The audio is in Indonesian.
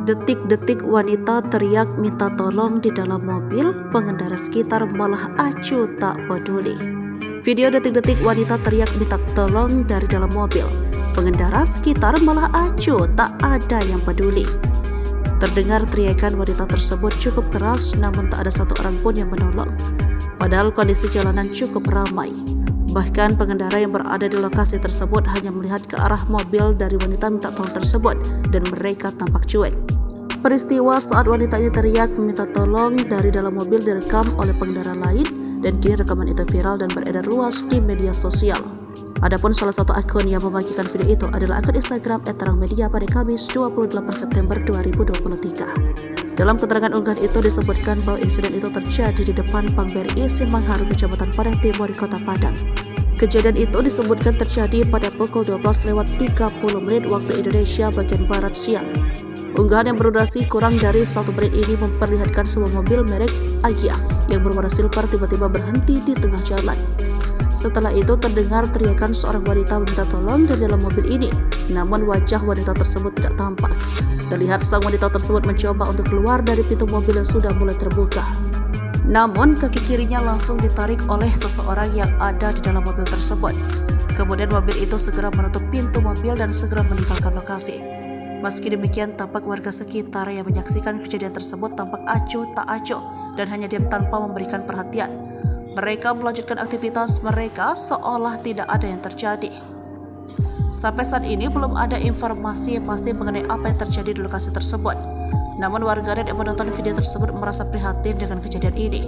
Detik-detik wanita teriak minta tolong di dalam mobil, pengendara sekitar malah acuh tak peduli. Video detik-detik wanita teriak minta tolong dari dalam mobil, pengendara sekitar malah acuh tak ada yang peduli. Terdengar teriakan wanita tersebut cukup keras, namun tak ada satu orang pun yang menolong. Padahal kondisi jalanan cukup ramai. Bahkan pengendara yang berada di lokasi tersebut hanya melihat ke arah mobil dari wanita minta tolong tersebut dan mereka tampak cuek. Peristiwa saat wanita ini teriak meminta tolong dari dalam mobil direkam oleh pengendara lain dan kini rekaman itu viral dan beredar luas di media sosial. Adapun salah satu akun yang membagikan video itu adalah akun Instagram @terangmedia pada Kamis 28 September 2023. Dalam keterangan unggahan itu disebutkan bahwa insiden itu terjadi di depan Bank BRI Simpangharu, Kecamatan Padang Timur, Kota Padang. Kejadian itu disebutkan terjadi pada pukul 12:30 waktu Indonesia bagian Barat siang. Unggahan yang berdurasi kurang dari 1 menit ini memperlihatkan sebuah mobil merek Agya yang berwarna silver tiba-tiba berhenti di tengah jalan. Setelah itu terdengar teriakan seorang wanita meminta tolong dari dalam mobil ini, namun wajah wanita tersebut tidak tampak. Terlihat sang wanita tersebut mencoba untuk keluar dari pintu mobil yang sudah mulai terbuka. Namun kaki kirinya langsung ditarik oleh seseorang yang ada di dalam mobil tersebut. Kemudian mobil itu segera menutup pintu mobil dan segera meninggalkan lokasi. Meski demikian, tampak warga sekitar yang menyaksikan kejadian tersebut tampak acuh tak acuh dan hanya diam tanpa memberikan perhatian. Mereka melanjutkan aktivitas mereka seolah tidak ada yang terjadi. Sampai saat ini belum ada informasi yang pasti mengenai apa yang terjadi di lokasi tersebut. Namun warganet yang menonton video tersebut merasa prihatin dengan kejadian ini.